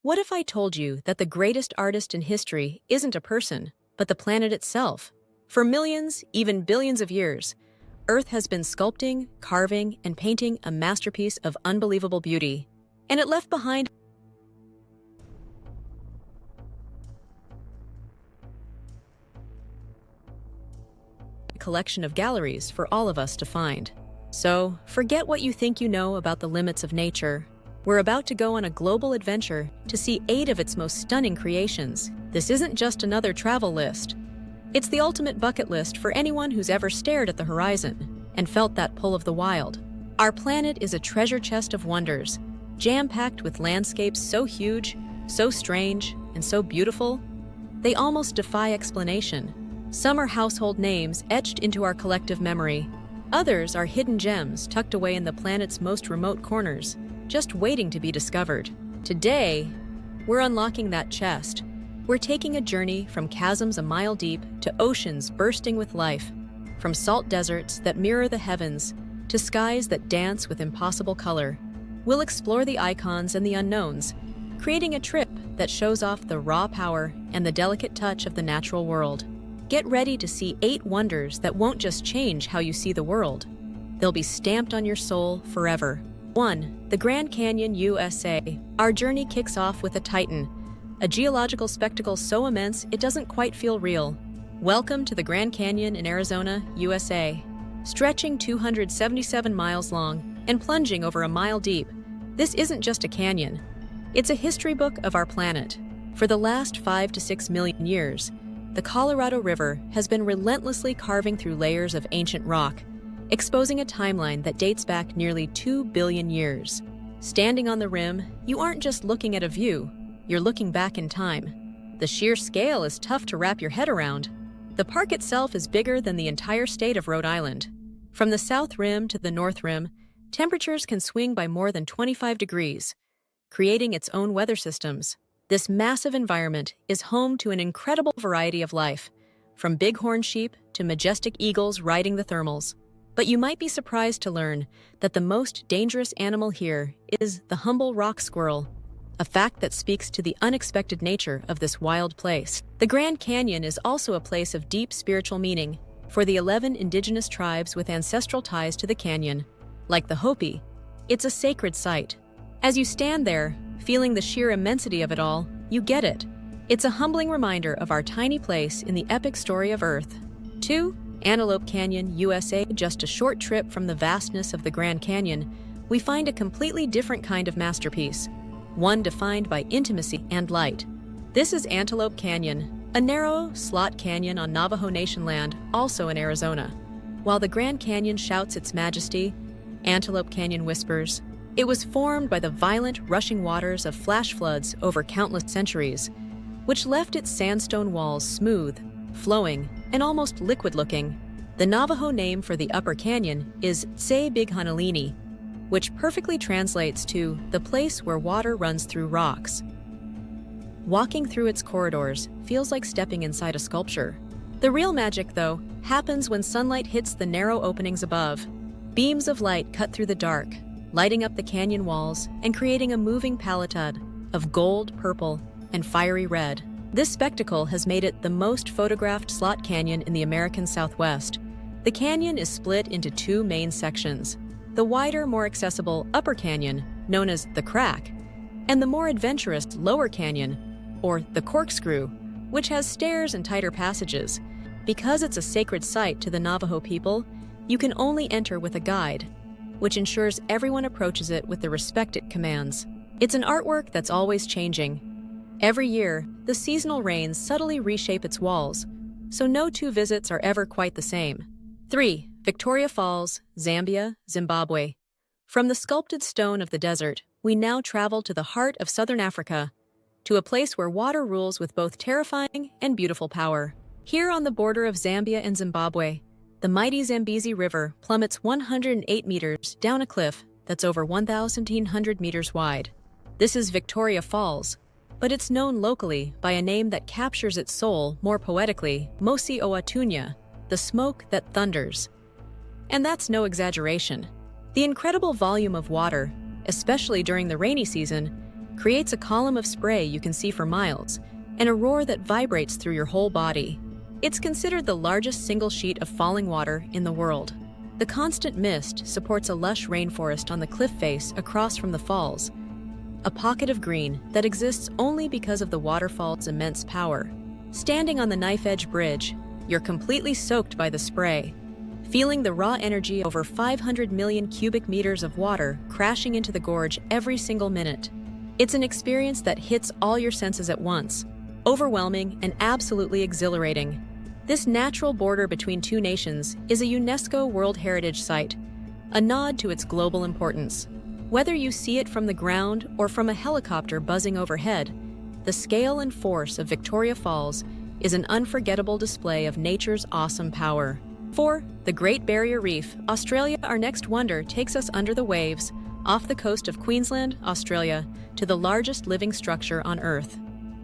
What if I told you that the greatest artist in history isn't a person, but the planet itself? For millions, even billions of years, Earth has been sculpting, carving, and painting a masterpiece of unbelievable beauty. And it left behind a collection of galleries for all of us to find. So, forget what you think you know about the limits of nature. We're about to go on a global adventure to see 8 of its most stunning creations. This isn't just another travel list. It's the ultimate bucket list for anyone who's ever stared at the horizon and felt that pull of the wild. Our planet is a treasure chest of wonders, jam-packed with landscapes so huge, so strange, and so beautiful, they almost defy explanation. Some are household names etched into our collective memory. Others are hidden gems tucked away in the planet's most remote corners, just waiting to be discovered. Today, we're unlocking that chest. We're taking a journey from chasms a mile deep to oceans bursting with life, from salt deserts that mirror the heavens to skies that dance with impossible color. We'll explore the icons and the unknowns, creating a trip that shows off the raw power and the delicate touch of the natural world. Get ready to see 8 wonders that won't just change how you see the world. They'll be stamped on your soul forever. 1. The Grand Canyon, USA. Our journey kicks off with a titan, a geological spectacle so immense it doesn't quite feel real. Welcome to the Grand Canyon in Arizona, USA. Stretching 277 miles long and plunging over a mile deep, this isn't just a canyon. It's a history book of our planet. For the last 5 to 6 million years, the Colorado River has been relentlessly carving through layers of ancient rock, exposing a timeline that dates back nearly 2 billion years. Standing on the rim, you aren't just looking at a view, you're looking back in time. The sheer scale is tough to wrap your head around. The park itself is bigger than the entire state of Rhode Island. From the south rim to the north rim, temperatures can swing by more than 25 degrees, creating its own weather systems. This massive environment is home to an incredible variety of life, from bighorn sheep to majestic eagles riding the thermals. But you might be surprised to learn that the most dangerous animal here is the humble rock squirrel, a fact that speaks to the unexpected nature of this wild place. The Grand Canyon is also a place of deep spiritual meaning for the 11 indigenous tribes with ancestral ties to the canyon. Like the Hopi, it's a sacred site. As you stand there, feeling the sheer immensity of it all, you get it. It's a humbling reminder of our tiny place in the epic story of Earth. 2. Antelope Canyon, USA. Just a short trip from the vastness of the Grand Canyon, we find a completely different kind of masterpiece, one defined by intimacy and light. This is Antelope Canyon, a narrow slot canyon on Navajo Nation land, also in Arizona. While the Grand Canyon shouts its majesty, Antelope Canyon whispers. It was formed by the violent, rushing waters of flash floods over countless centuries, which left its sandstone walls smooth, flowing, and almost liquid-looking. The Navajo name for the upper canyon is Tse-Big-Hanalini, which perfectly translates to the place where water runs through rocks. Walking through its corridors feels like stepping inside a sculpture. The real magic, though, happens when sunlight hits the narrow openings above. Beams of light cut through the dark, lighting up the canyon walls and creating a moving palette of gold, purple, and fiery red. This spectacle has made it the most photographed slot canyon in the American Southwest. The canyon is split into 2 main sections: the wider, more accessible Upper Canyon, known as the Crack, and the more adventurous Lower Canyon, or the Corkscrew, which has stairs and tighter passages. Because it's a sacred site to the Navajo people, you can only enter with a guide, which ensures everyone approaches it with the respect it commands. It's an artwork that's always changing. Every year, the seasonal rains subtly reshape its walls, so no 2 visits are ever quite the same. 3. Victoria Falls, Zambia, Zimbabwe. From the sculpted stone of the desert, we now travel to the heart of southern Africa, to a place where water rules with both terrifying and beautiful power. Here on the border of Zambia and Zimbabwe, the mighty Zambezi River plummets 108 meters down a cliff that's over 1,100 meters wide. This is Victoria Falls, but it's known locally by a name that captures its soul more poetically, Mosi Oatunya, the smoke that thunders. And that's no exaggeration. The incredible volume of water, especially during the rainy season, creates a column of spray you can see for miles, and a roar that vibrates through your whole body. It's considered the largest single sheet of falling water in the world. The constant mist supports a lush rainforest on the cliff face across from the falls, a pocket of green that exists only because of the waterfall's immense power. Standing on the knife-edge bridge, you're completely soaked by the spray, feeling the raw energy over 500 million cubic meters of water crashing into the gorge every single minute. It's an experience that hits all your senses at once, overwhelming and absolutely exhilarating. This natural border between two nations is a UNESCO World Heritage Site, a nod to its global importance. Whether you see it from the ground or from a helicopter buzzing overhead, the scale and force of Victoria Falls is an unforgettable display of nature's awesome power. 4. The Great Barrier Reef, Australia. Our next wonder takes us under the waves, off the coast of Queensland, Australia, to the largest living structure on Earth.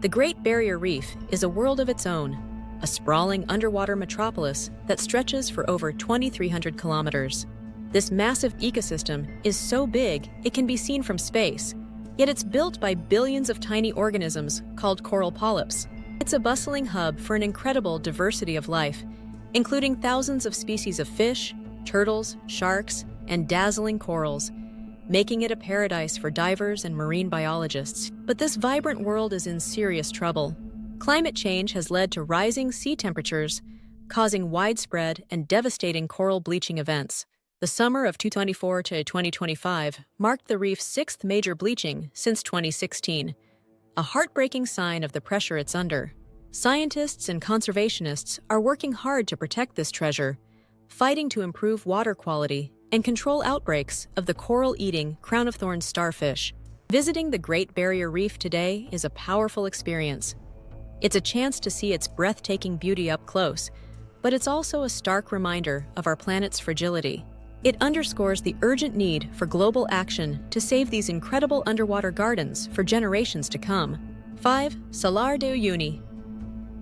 The Great Barrier Reef is a world of its own, a sprawling underwater metropolis that stretches for over 2,300 kilometers. This massive ecosystem is so big it can be seen from space, yet it's built by billions of tiny organisms called coral polyps. It's a bustling hub for an incredible diversity of life, including thousands of species of fish, turtles, sharks, and dazzling corals, making it a paradise for divers and marine biologists. But this vibrant world is in serious trouble. Climate change has led to rising sea temperatures, causing widespread and devastating coral bleaching events. The summer of 2024 to 2025 marked the reef's sixth major bleaching since 2016, a heartbreaking sign of the pressure it's under. Scientists and conservationists are working hard to protect this treasure, fighting to improve water quality and control outbreaks of the coral-eating crown-of-thorns starfish. Visiting the Great Barrier Reef today is a powerful experience. It's a chance to see its breathtaking beauty up close, but it's also a stark reminder of our planet's fragility. It underscores the urgent need for global action to save these incredible underwater gardens for generations to come. 5. Salar de Uyuni.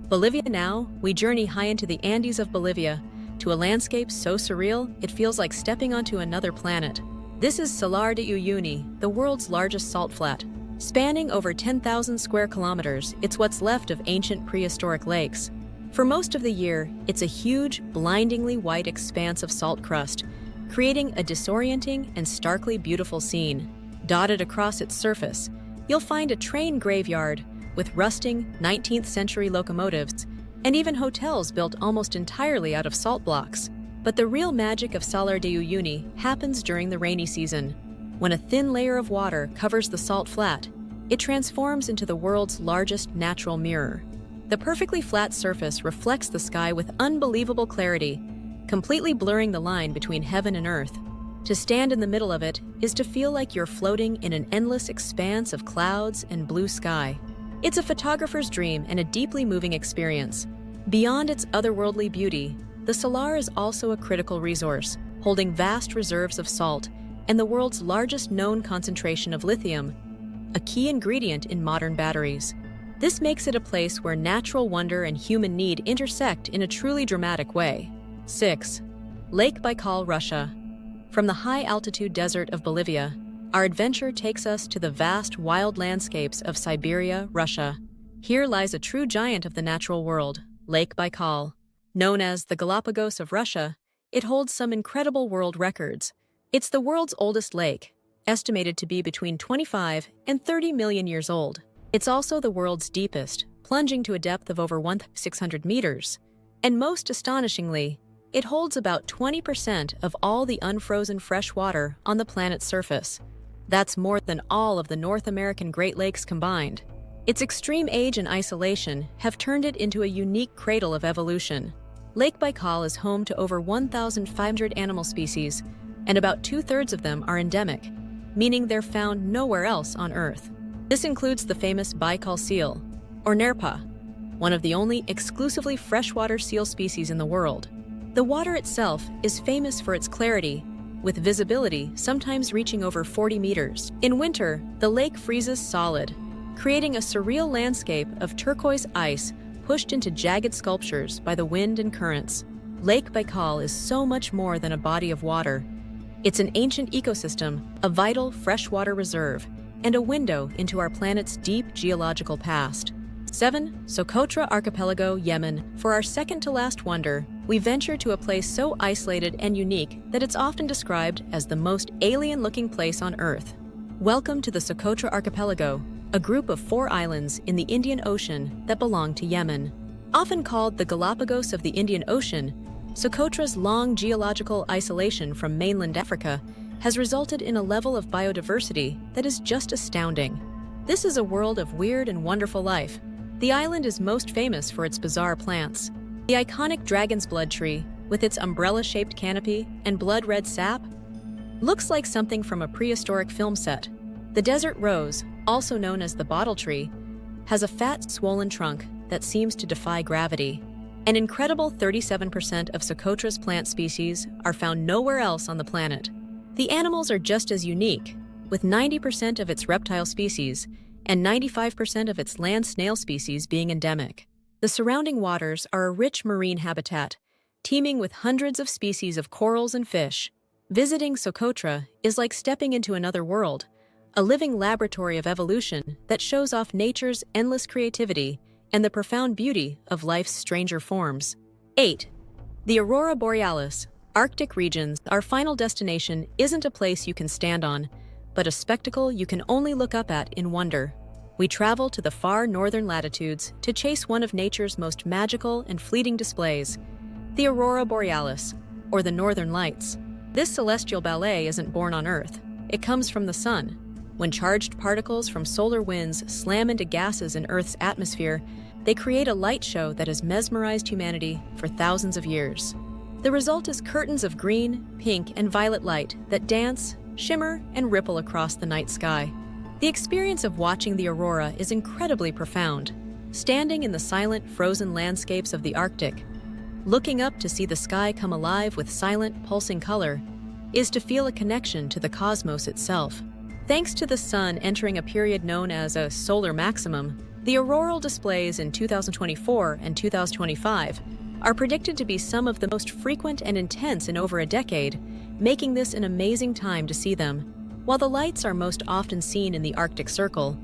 Bolivia. Now, we journey high into the Andes of Bolivia, to a landscape so surreal it feels like stepping onto another planet. This is Salar de Uyuni, the world's largest salt flat. Spanning over 10,000 square kilometers, it's what's left of ancient prehistoric lakes. For most of the year, it's a huge, blindingly white expanse of salt crust, creating a disorienting and starkly beautiful scene. Dotted across its surface, you'll find a train graveyard with rusting 19th-century locomotives and even hotels built almost entirely out of salt blocks. But the real magic of Salar de Uyuni happens during the rainy season. When a thin layer of water covers the salt flat, it transforms into the world's largest natural mirror. The perfectly flat surface reflects the sky with unbelievable clarity, completely blurring the line between heaven and earth. To stand in the middle of it is to feel like you're floating in an endless expanse of clouds and blue sky. It's a photographer's dream and a deeply moving experience. Beyond its otherworldly beauty, the Salar is also a critical resource, holding vast reserves of salt and the world's largest known concentration of lithium, a key ingredient in modern batteries. This makes it a place where natural wonder and human need intersect in a truly dramatic way. 6. Lake Baikal, Russia. From the high-altitude desert of Bolivia, our adventure takes us to the vast wild landscapes of Siberia, Russia. Here lies a true giant of the natural world, Lake Baikal. Known as the Galapagos of Russia, it holds some incredible world records. It's the world's oldest lake, estimated to be between 25 and 30 million years old. It's also the world's deepest, plunging to a depth of over 1,600 meters. And most astonishingly, it holds about 20% of all the unfrozen fresh water on the planet's surface. That's more than all of the North American Great Lakes combined. Its extreme age and isolation have turned it into a unique cradle of evolution. Lake Baikal is home to over 1,500 animal species, and about 2/3 of them are endemic, meaning they're found nowhere else on Earth. This includes the famous Baikal seal, or nerpa, one of the only exclusively freshwater seal species in the world. The water itself is famous for its clarity, with visibility sometimes reaching over 40 meters. In winter, the lake freezes solid, creating a surreal landscape of turquoise ice pushed into jagged sculptures by the wind and currents. Lake Baikal is so much more than a body of water. It's an ancient ecosystem, a vital freshwater reserve, and a window into our planet's deep geological past. 7. Socotra Archipelago, Yemen. For our second-to-last wonder, we venture to a place so isolated and unique that it's often described as the most alien-looking place on Earth. Welcome to the Socotra Archipelago, a group of 4 islands in the Indian Ocean that belong to Yemen. Often called the Galapagos of the Indian Ocean, Socotra's long geological isolation from mainland Africa has resulted in a level of biodiversity that is just astounding. This is a world of weird and wonderful life. The island is most famous for its bizarre plants. The iconic dragon's blood tree, with its umbrella-shaped canopy and blood-red sap, looks like something from a prehistoric film set. The desert rose, also known as the bottle tree, has a fat, swollen trunk that seems to defy gravity. An incredible 37% of Socotra's plant species are found nowhere else on the planet. The animals are just as unique, with 90% of its reptile species and 95% of its land snail species being endemic. The surrounding waters are a rich marine habitat, teeming with hundreds of species of corals and fish. Visiting Socotra is like stepping into another world, a living laboratory of evolution that shows off nature's endless creativity and the profound beauty of life's stranger forms. 8. The Aurora Borealis, Arctic regions. Our final destination isn't a place you can stand on, but a spectacle you can only look up at in wonder. We travel to the far northern latitudes to chase one of nature's most magical and fleeting displays, the Aurora Borealis, or the Northern Lights. This celestial ballet isn't born on Earth. It comes from the sun. When charged particles from solar winds slam into gases in Earth's atmosphere, they create a light show that has mesmerized humanity for thousands of years. The result is curtains of green, pink, and violet light that dance, shimmer, and ripple across the night sky. The experience of watching the aurora is incredibly profound. Standing in the silent, frozen landscapes of the Arctic, looking up to see the sky come alive with silent, pulsing color, is to feel a connection to the cosmos itself. Thanks to the sun entering a period known as a solar maximum, the auroral displays in 2024 and 2025 are predicted to be some of the most frequent and intense in over a decade, making this an amazing time to see them. While the lights are most often seen in the Arctic Circle,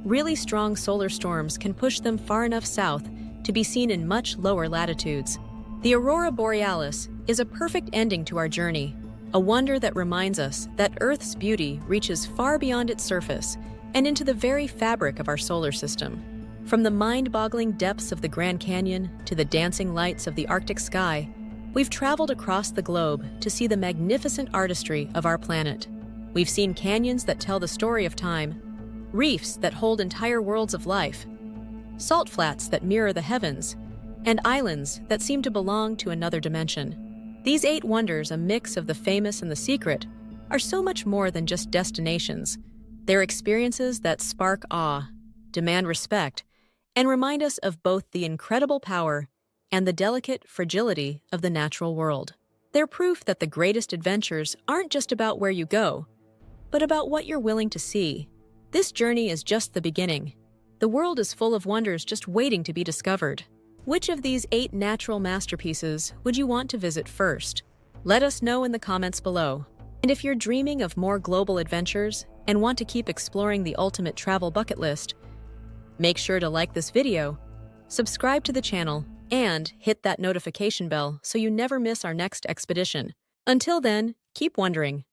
really strong solar storms can push them far enough south to be seen in much lower latitudes. The Aurora Borealis is a perfect ending to our journey, a wonder that reminds us that Earth's beauty reaches far beyond its surface and into the very fabric of our solar system. From the mind-boggling depths of the Grand Canyon to the dancing lights of the Arctic sky, we've traveled across the globe to see the magnificent artistry of our planet. We've seen canyons that tell the story of time, reefs that hold entire worlds of life, salt flats that mirror the heavens, and islands that seem to belong to another dimension. These 8 wonders, a mix of the famous and the secret, are so much more than just destinations. They're experiences that spark awe, demand respect, and remind us of both the incredible power and the delicate fragility of the natural world. They're proof that the greatest adventures aren't just about where you go, but about what you're willing to see. This journey is just the beginning. The world is full of wonders just waiting to be discovered. Which of these 8 natural masterpieces would you want to visit first? Let us know in the comments below. And if you're dreaming of more global adventures and want to keep exploring the ultimate travel bucket list, make sure to like this video, subscribe to the channel, and hit that notification bell so you never miss our next expedition. Until then, keep wondering.